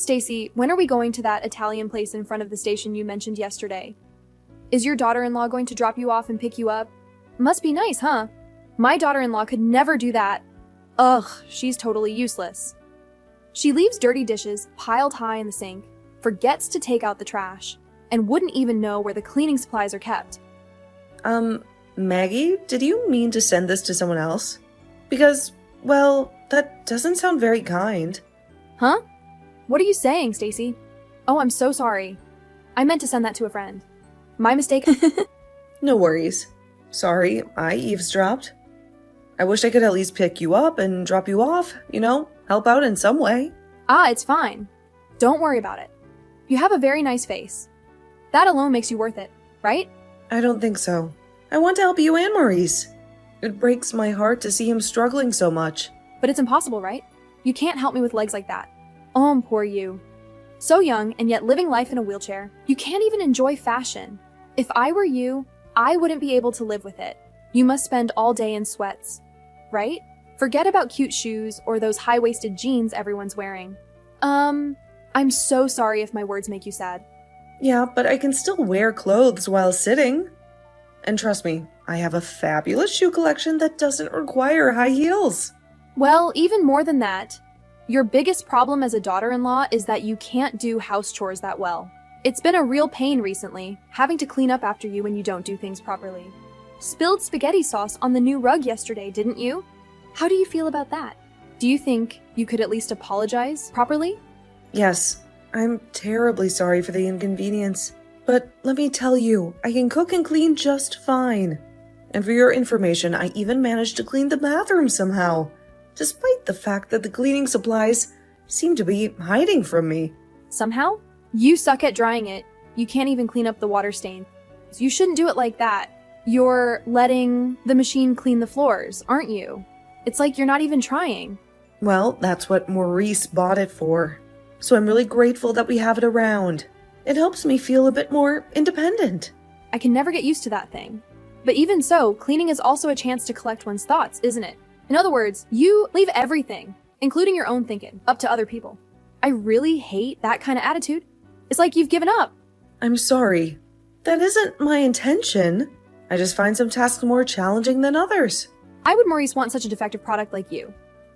Stacy, when are we going to that Italian place in front of the station you mentioned yesterday? Is your daughter-in-law going to drop you off and pick you up? Must be nice, huh? My daughter-in-law could never do that. Ugh, she's totally useless. She leaves dirty dishes piled high in the sink, forgets to take out the trash, and wouldn't even know where the cleaning supplies are kept. Maggie, did you mean to send this to someone else? Because, well, that doesn't sound very kind. Huh? What are you saying, Stacy? Oh, I'm so sorry. I meant to send that to a friend. My mistake. No worries. Sorry, I eavesdropped. I wish I could at least pick you up and drop you off, help out in some way. It's fine. Don't worry about it. You have a very nice face. That alone makes you worth it, right? I don't think so. I want to help you and Maurice. It breaks my heart to see him struggling so much. But it's impossible, right? You can't help me with legs like that. Oh, poor you. So young and yet living life in a wheelchair. You can't even enjoy fashion. If I were you, I wouldn't be able to live with it. You must spend all day in sweats, right? Forget about cute shoes or those high-waisted jeans everyone's wearing. I'm so sorry if my words make you sad. Yeah, but I can still wear clothes while sitting. And trust me, I have a fabulous shoe collection that doesn't require high heels. Well, even more than that, your biggest problem as a daughter-in-law is that you can't do house chores that well. It's been a real pain recently, having to clean up after you when you don't do things properly. Spilled spaghetti sauce on the new rug yesterday, didn't you? How do you feel about that? Do you think you could at least apologize properly? Yes, I'm terribly sorry for the inconvenience. But let me tell you, I can cook and clean just fine. And for your information, I even managed to clean the bathroom somehow, despite the fact that the cleaning supplies seem to be hiding from me. Somehow? You suck at drying it. You can't even clean up the water stain. You shouldn't do it like that. You're letting the machine clean the floors, aren't you? It's like you're not even trying. Well, that's what Maurice bought it for. So I'm really grateful that we have it around. It helps me feel a bit more independent. I can never get used to that thing. But even so, cleaning is also a chance to collect one's thoughts, isn't it? In other words, you leave everything, including your own thinking, up to other people. I really hate that kind of attitude. It's like you've given up. I'm sorry. That isn't my intention. I just find some tasks more challenging than others. Why would Maurice want such a defective product like you?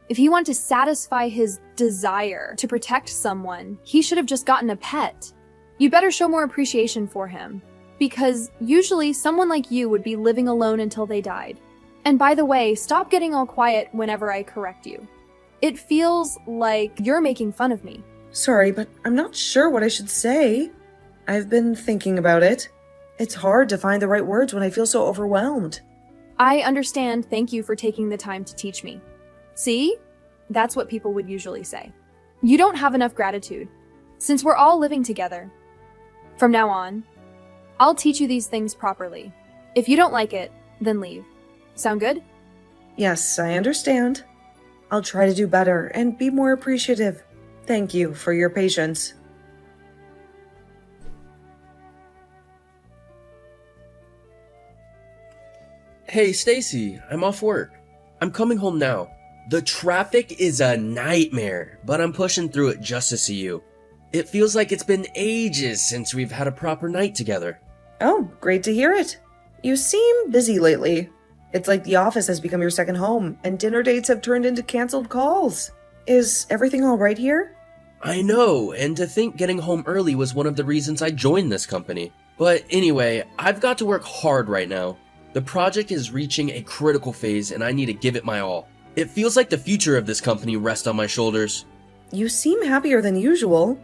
If he wanted to satisfy his desire to protect someone, he should have just gotten a pet. You better show more appreciation for him, because usually someone like you would be living alone until they died. And by the way, stop getting all quiet whenever I correct you. It feels like you're making fun of me. Sorry, but I'm not sure what I should say. I've been thinking about it. It's hard to find the right words when I feel so overwhelmed. I understand. Thank you for taking the time to teach me. See? That's what people would usually say. You don't have enough gratitude. Since we're all living together, from now on, I'll teach you these things properly. If you don't like it, then leave. Sound good? Yes, I understand. I'll try to do better and be more appreciative. Thank you for your patience. Hey, Stacy, I'm off work. I'm coming home now. The traffic is a nightmare, but I'm pushing through it just to see you. It feels like it's been ages since we've had a proper night together. Oh, great to hear it. You seem busy lately. It's like the office has become your second home, and dinner dates have turned into canceled calls. Is everything all right here? I know, and to think getting home early was one of the reasons I joined this company. But anyway, I've got to work hard right now. The project is reaching a critical phase and I need to give it my all. It feels like the future of this company rests on my shoulders. You seem happier than usual.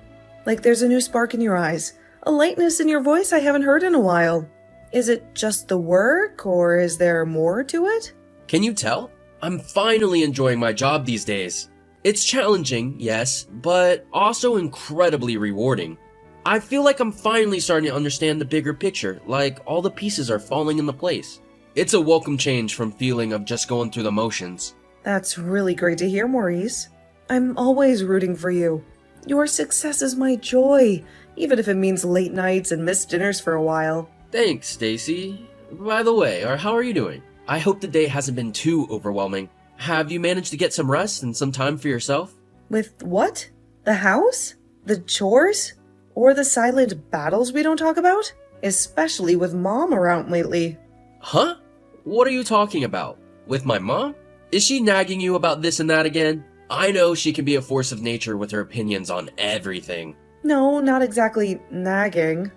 Like there's a new spark in your eyes, a lightness in your voice I haven't heard in a while. Is it just the work, or is there more to it? Can you tell? I'm finally enjoying my job these days. It's challenging, yes, but also incredibly rewarding. I feel like I'm finally starting to understand the bigger picture, like all the pieces are falling into place. It's a welcome change from feeling of just going through the motions. That's really great to hear, Maurice. I'm always rooting for you. Your success is my joy, even if it means late nights and missed dinners for a while. Thanks, Stacy. By the way, how are you doing? I hope the day hasn't been too overwhelming. Have you managed to get some rest and some time for yourself? With what? The house? The chores? Or the silent battles we don't talk about? Especially with Mom around lately. Huh? What are you talking about? With my mom? Is she nagging you about this and that again? I know she can be a force of nature with her opinions on everything. No, not exactly nagging.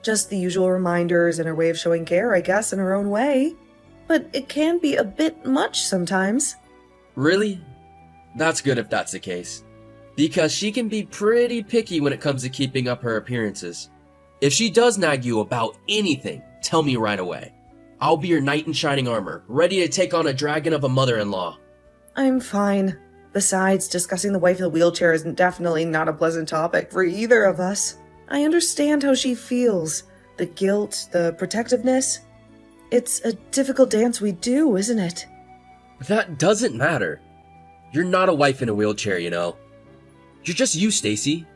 Just the usual reminders and her way of showing care, I guess, in her own way. But it can be a bit much sometimes. Really? That's good if that's the case. Because she can be pretty picky when it comes to keeping up her appearances. If she does nag you about anything, tell me right away. I'll be your knight in shining armor, ready to take on a dragon of a mother-in-law. I'm fine. Besides, discussing the wife in the wheelchair is definitely not a pleasant topic for either of us. I understand how she feels. The guilt, the protectiveness. It's a difficult dance we do, isn't it? That doesn't matter. You're not a wife in a wheelchair, you know. You're just you, Stacy.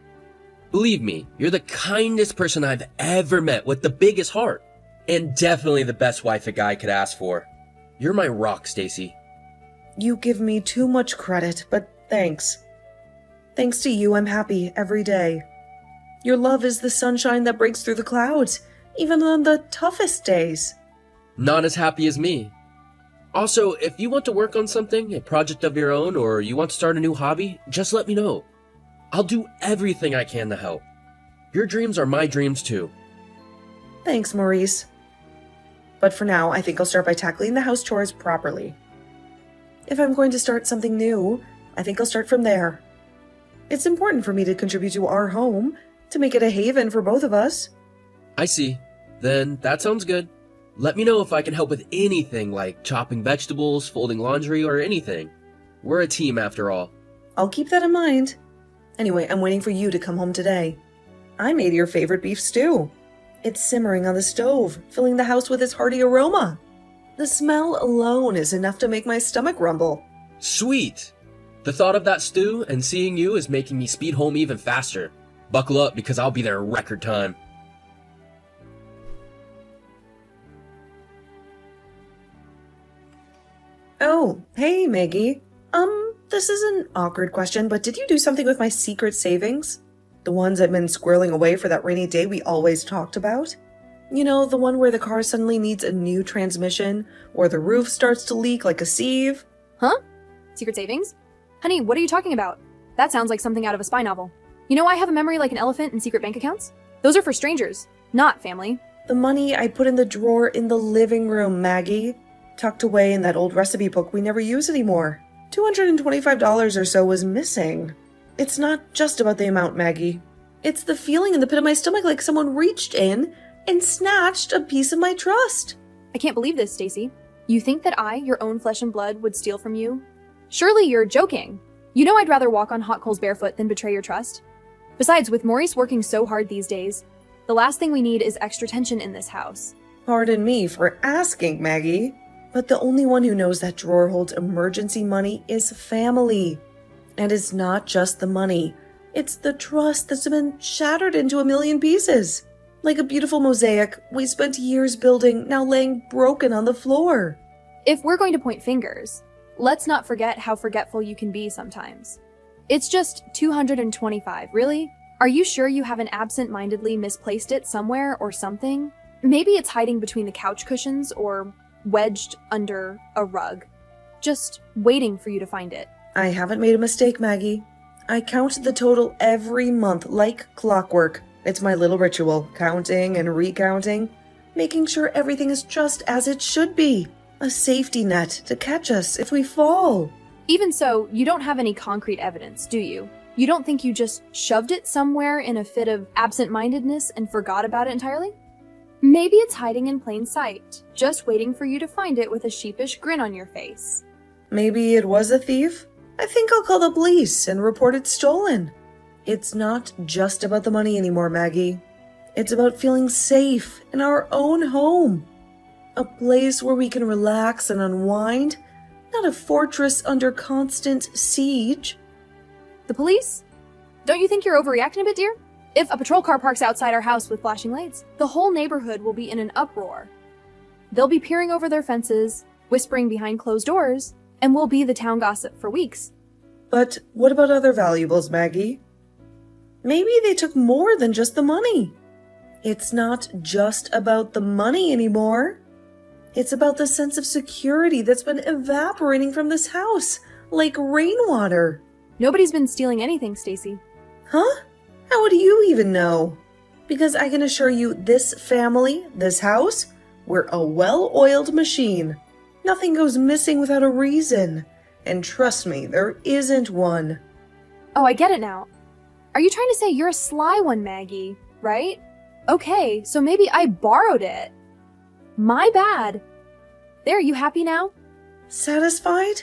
Believe me, you're the kindest person I've ever met with the biggest heart. And definitely the best wife a guy could ask for. You're my rock, Stacy. You give me too much credit, but thanks. Thanks to you, I'm happy every day. Your love is the sunshine that breaks through the clouds, even on the toughest days. Not as happy as me. Also, if you want to work on something, a project of your own, or you want to start a new hobby, just let me know. I'll do everything I can to help. Your dreams are my dreams too. Thanks, Maurice. But for now, I think I'll start by tackling the house chores properly. If I'm going to start something new, I think I'll start from there. It's important for me to contribute to our home, to make it a haven for both of us. I see. Then that sounds good. Let me know if I can help with anything like chopping vegetables, folding laundry, or anything. We're a team after all. I'll keep that in mind. Anyway, I'm waiting for you to come home today. I made your favorite beef stew. It's simmering on the stove, filling the house with its hearty aroma. The smell alone is enough to make my stomach rumble. Sweet! The thought of that stew and seeing you is making me speed home even faster. Buckle up because I'll be there in record time. Oh, hey, Maggie. This is an awkward question, but did you do something with my secret savings? The ones I've been squirreling away for that rainy day we always talked about? You know, the one where the car suddenly needs a new transmission, or the roof starts to leak like a sieve? Huh? Secret savings? Honey, what are you talking about? That sounds like something out of a spy novel. You know I have a memory like an elephant and secret bank accounts? Those are for strangers, not family. The money I put in the drawer in the living room, Maggie. Tucked away in that old recipe book we never use anymore. $225 or so was missing. It's not just about the amount, Maggie. It's the feeling in the pit of my stomach like someone reached in and snatched a piece of my trust. I can't believe this, Stacy. You think that I, your own flesh and blood, would steal from you? Surely you're joking. You know I'd rather walk on hot coals barefoot than betray your trust. Besides, with Maurice working so hard these days, the last thing we need is extra tension in this house. Pardon me for asking, Maggie, but the only one who knows that drawer holds emergency money is family. And it's not just the money. It's the trust that's been shattered into a million pieces. Like a beautiful mosaic we spent years building, now laying broken on the floor. If we're going to point fingers, let's not forget how forgetful you can be sometimes. It's just $225, really? Are you sure you haven't absent-mindedly misplaced it somewhere or something? Maybe it's hiding between the couch cushions or wedged under a rug, just waiting for you to find it. I haven't made a mistake, Maggie. I count the total every month like clockwork. It's my little ritual, counting and recounting, making sure everything is just as it should be. A safety net to catch us if we fall. Even so, you don't have any concrete evidence, do you? You don't think you just shoved it somewhere in a fit of absent-mindedness and forgot about it entirely? Maybe it's hiding in plain sight, just waiting for you to find it with a sheepish grin on your face. Maybe it was a thief? I think I'll call the police and report it stolen. It's not just about the money anymore, Maggie. It's about feeling safe in our own home. A place where we can relax and unwind, not a fortress under constant siege. The police? Don't you think you're overreacting a bit, dear? If a patrol car parks outside our house with flashing lights, the whole neighborhood will be in an uproar. They'll be peering over their fences, whispering behind closed doors, and we'll be the town gossip for weeks. But what about other valuables, Maggie? Maybe they took more than just the money. It's not just about the money anymore. It's about the sense of security that's been evaporating from this house, like rainwater. Nobody's been stealing anything, Stacy. Huh? How would you even know? Because I can assure you, this family, this house, we're a well-oiled machine. Nothing goes missing without a reason. And trust me, there isn't one. Oh, I get it now. Are you trying to say you're a sly one, Maggie, right? Okay, so maybe I borrowed it. My bad. There, you happy now? Satisfied?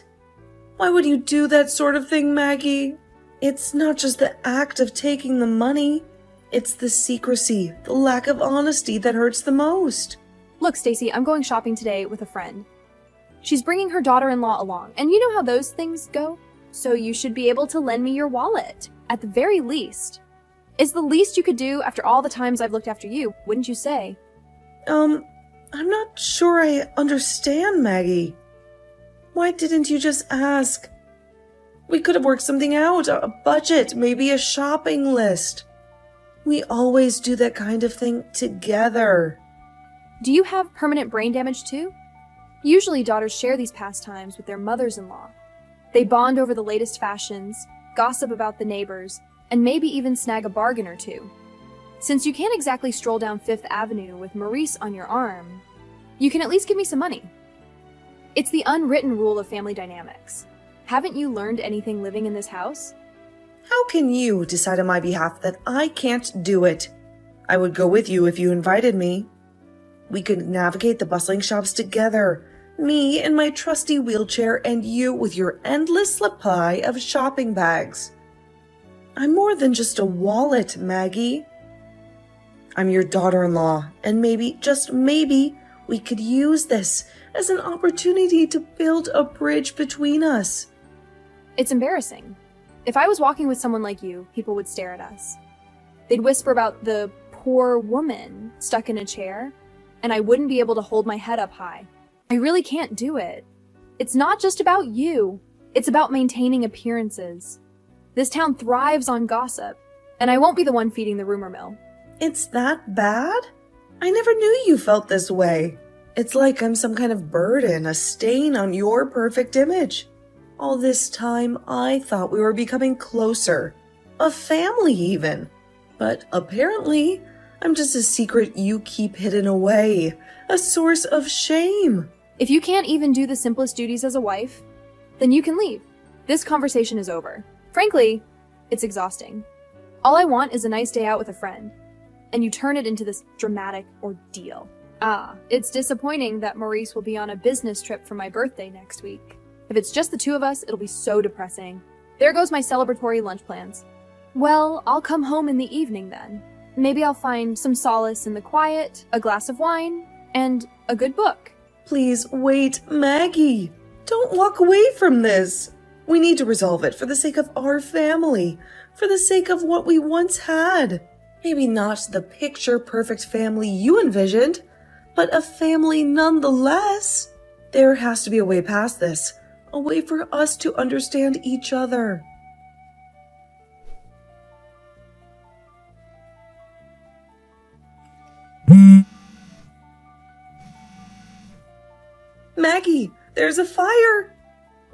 Why would you do that sort of thing, Maggie? It's not just the act of taking the money. It's the secrecy, the lack of honesty that hurts the most. Look, Stacy, I'm going shopping today with a friend. She's bringing her daughter-in-law along, and you know how those things go? So you should be able to lend me your wallet, at the very least. It's the least you could do after all the times I've looked after you, wouldn't you say? I'm not sure I understand, Maggie. Why didn't you just ask? We could have worked something out, a budget, maybe a shopping list. We always do that kind of thing together. Do you have permanent brain damage too? Usually daughters share these pastimes with their mothers-in-law. They bond over the latest fashions, gossip about the neighbors, and maybe even snag a bargain or two. Since you can't exactly stroll down Fifth Avenue with Maurice on your arm, you can at least give me some money. It's the unwritten rule of family dynamics. Haven't you learned anything living in this house? How can you decide on my behalf that I can't do it? I would go with you if you invited me. We could navigate the bustling shops together. Me in my trusty wheelchair and you with your endless supply of shopping bags. I'm more than just a wallet, Maggie. I'm your daughter-in-law, and maybe, just maybe, we could use this as an opportunity to build a bridge between us. It's embarrassing. If I was walking with someone like you, people would stare at us. They'd whisper about the poor woman stuck in a chair, and I wouldn't be able to hold my head up high. I really can't do it. It's not just about you. It's about maintaining appearances. This town thrives on gossip, and I won't be the one feeding the rumor mill. It's that bad? I never knew you felt this way. It's like I'm some kind of burden, a stain on your perfect image. All this time, I thought we were becoming closer. A family, even. But apparently, I'm just a secret you keep hidden away. A source of shame. If you can't even do the simplest duties as a wife, then you can leave. This conversation is over. Frankly, it's exhausting. All I want is a nice day out with a friend, and you turn it into this dramatic ordeal. It's disappointing that Maurice will be on a business trip for my birthday next week. If it's just the two of us, it'll be so depressing. There goes my celebratory lunch plans. Well, I'll come home in the evening then. Maybe I'll find some solace in the quiet, a glass of wine, and a good book. Please wait, Maggie. Don't walk away from this. We need to resolve it for the sake of our family, for the sake of what we once had. Maybe not the picture-perfect family you envisioned, but a family nonetheless. There has to be a way past this, a way for us to understand each other. Maggie, there's a fire!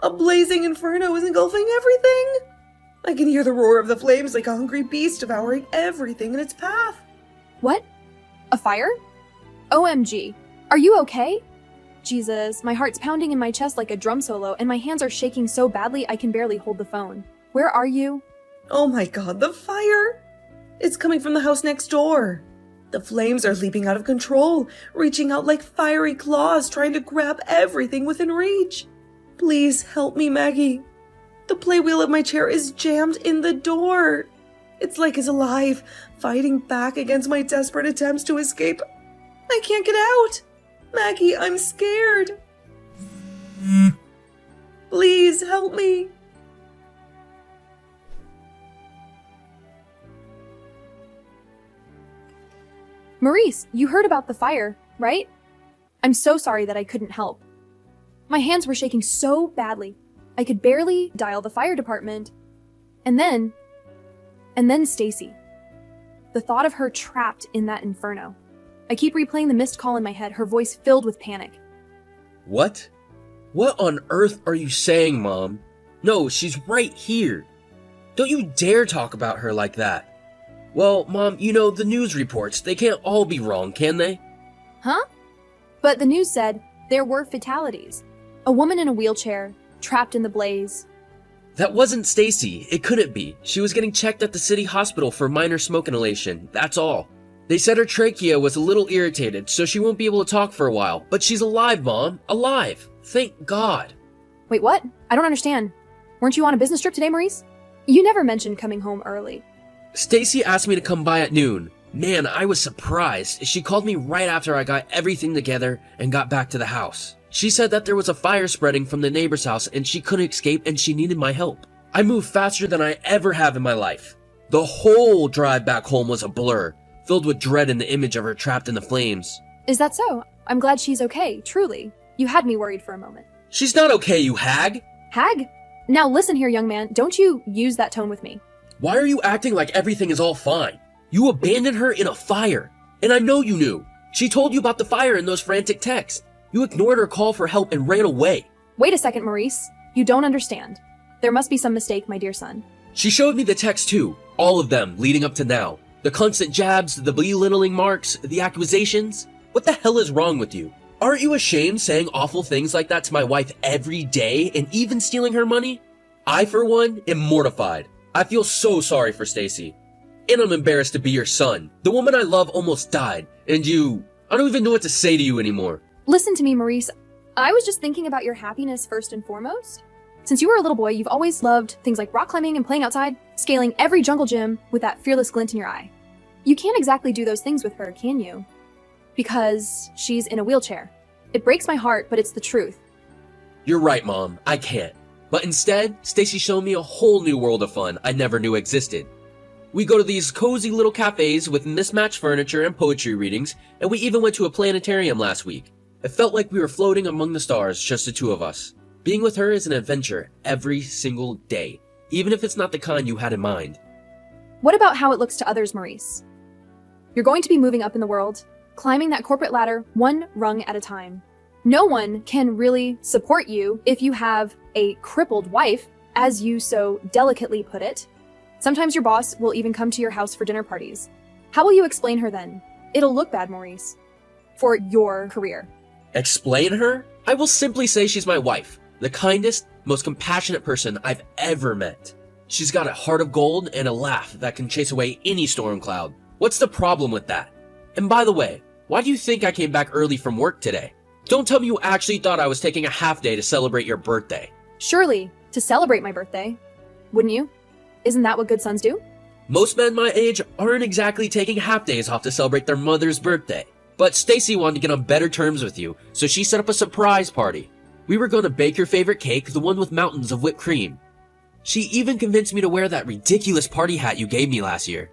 A blazing inferno is engulfing everything! I can hear the roar of the flames like a hungry beast devouring everything in its path. What? A fire? OMG. Are you okay? Jesus, my heart's pounding in my chest like a drum solo, and my hands are shaking so badly I can barely hold the phone. Where are you? Oh my god, the fire! It's coming from the house next door. The flames are leaping out of control, reaching out like fiery claws, trying to grab everything within reach. Please help me, Maggie. The playwheel of my chair is jammed in the door. It's like it's alive, fighting back against my desperate attempts to escape. I can't get out. Maggie, I'm scared. Please help me. Maurice, you heard about the fire, right? I'm so sorry that I couldn't help. My hands were shaking so badly, I could barely dial the fire department. And then, And then Stacy. The thought of her trapped in that inferno. I keep replaying the missed call in my head, her voice filled with panic. What? What on earth are you saying, Mom? No, she's right here. Don't you dare talk about her like that. Well, Mom, you know, the news reports, they can't all be wrong, can they? Huh? But the news said there were fatalities. A woman in a wheelchair, trapped in the blaze. That wasn't Stacy. It couldn't be. She was getting checked at the city hospital for minor smoke inhalation. That's all. They said her trachea was a little irritated, so she won't be able to talk for a while. But she's alive, Mom. Alive. Thank God. Wait, what? I don't understand. Weren't you on a business trip today, Maurice? You never mentioned coming home early. Stacy asked me to come by at noon. Man, I was surprised. She called me right after I got everything together and got back to the house. She said that there was a fire spreading from the neighbor's house and she couldn't escape and she needed my help. I moved faster than I ever have in my life. The whole drive back home was a blur, filled with dread and the image of her trapped in the flames. Is that so? I'm glad she's okay, truly. You had me worried for a moment. She's not okay, you hag! Hag? Now listen here, young man. Don't you use that tone with me. Why are you acting like everything is all fine? You abandoned her in a fire. And I know you knew. She told you about the fire in those frantic texts. You ignored her call for help and ran away. Wait a second, Maurice. You don't understand. There must be some mistake, my dear son. She showed me the texts too. All of them, leading up to now. The constant jabs, the belittling marks, the accusations. What the hell is wrong with you? Aren't you ashamed saying awful things like that to my wife every day and even stealing her money? I, for one, am mortified. I feel so sorry for Stacy. And I'm embarrassed to be your son. The woman I love almost died. And I don't even know what to say to you anymore. Listen to me, Maurice. I was just thinking about your happiness first and foremost. Since you were a little boy, you've always loved things like rock climbing and playing outside, scaling every jungle gym with that fearless glint in your eye. You can't exactly do those things with her, can you? Because she's in a wheelchair. It breaks my heart, but it's the truth. You're right, Mom. I can't. But instead, Stacy showed me a whole new world of fun I never knew existed. We go to these cozy little cafes with mismatched furniture and poetry readings, and we even went to a planetarium last week. It felt like we were floating among the stars, just the two of us. Being with her is an adventure every single day, even if it's not the kind you had in mind. What about how it looks to others, Maurice? You're going to be moving up in the world, climbing that corporate ladder one rung at a time. No one can really support you if you have a crippled wife, as you so delicately put it. Sometimes your boss will even come to your house for dinner parties. How will you explain her then? It'll look bad, Maurice, for your career. Explain her? I will simply say she's my wife, the kindest, most compassionate person I've ever met. She's got a heart of gold and a laugh that can chase away any storm cloud. What's the problem with that? And by the way, why do you think I came back early from work today? Don't tell me you actually thought I was taking a half day to celebrate your birthday. Surely, to celebrate my birthday. Wouldn't you? Isn't that what good sons do? Most men my age aren't exactly taking half days off to celebrate their mother's birthday. But Stacy wanted to get on better terms with you, so she set up a surprise party. We were going to bake your favorite cake, the one with mountains of whipped cream. She even convinced me to wear that ridiculous party hat you gave me last year.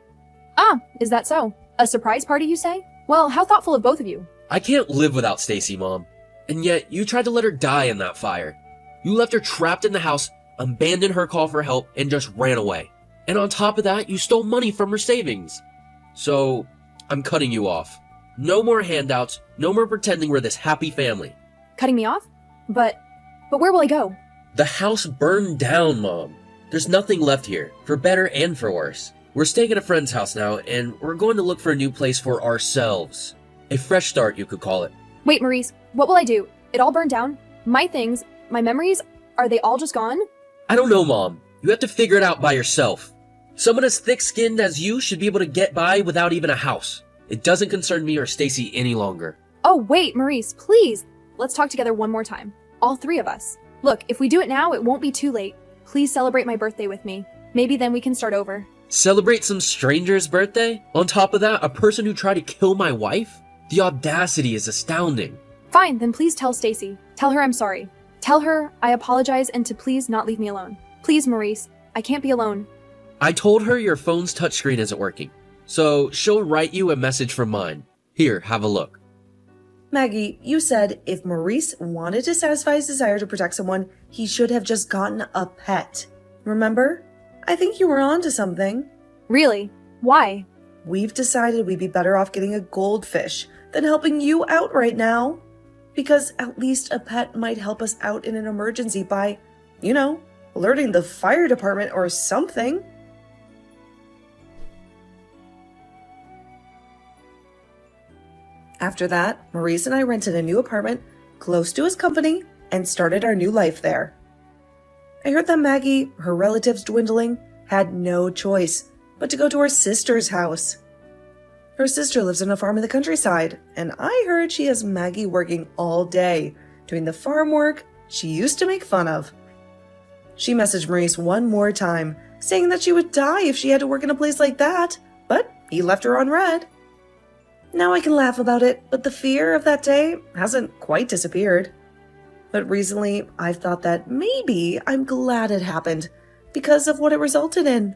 Ah, is that so? A surprise party, you say? Well, how thoughtful of both of you. I can't live without Stacy, Mom. And yet, you tried to let her die in that fire. You left her trapped in the house, abandoned her call for help, and just ran away. And on top of that, you stole money from her savings. So, I'm cutting you off. No more handouts, no more pretending we're this happy family. Cutting me off? But where will I go? The house burned down, Mom. There's nothing left here, for better and for worse. We're staying at a friend's house now, and we're going to look for a new place for ourselves. A fresh start, you could call it. Wait, Maurice, what will I do? It all burned down? My things, my memories, are they all just gone? I don't know, Mom. You have to figure it out by yourself. Someone as thick-skinned as you should be able to get by without even a house. It doesn't concern me or Stacy any longer. Oh, wait, Maurice, please. Let's talk together one more time. All three of us. Look, if we do it now, it won't be too late. Please celebrate my birthday with me. Maybe then we can start over. Celebrate some stranger's birthday? On top of that, a person who tried to kill my wife? The audacity is astounding. Fine, then please tell Stacy. Tell her I'm sorry. Tell her I apologize and to please not leave me alone. Please, Maurice, I can't be alone. I told her your phone's touchscreen isn't working, so she'll write you a message from mine. Here, have a look. Maggie, you said if Maurice wanted to satisfy his desire to protect someone, he should have just gotten a pet. Remember? I think you were onto something. Really? Why? We've decided we'd be better off getting a goldfish than helping you out right now. Because at least a pet might help us out in an emergency by, alerting the fire department or something. After that, Maurice and I rented a new apartment close to his company and started our new life there. I heard that Maggie, her relatives dwindling, had no choice but to go to her sister's house. Her sister lives on a farm in the countryside, and I heard she has Maggie working all day, doing the farm work she used to make fun of. She messaged Maurice one more time, saying that she would die if she had to work in a place like that, but he left her on red. Now I can laugh about it, but the fear of that day hasn't quite disappeared. But recently, I've thought that maybe I'm glad it happened because of what it resulted in.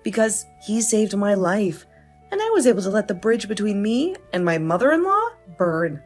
Because he saved my life, and I was able to let the bridge between me and my mother-in-law burn.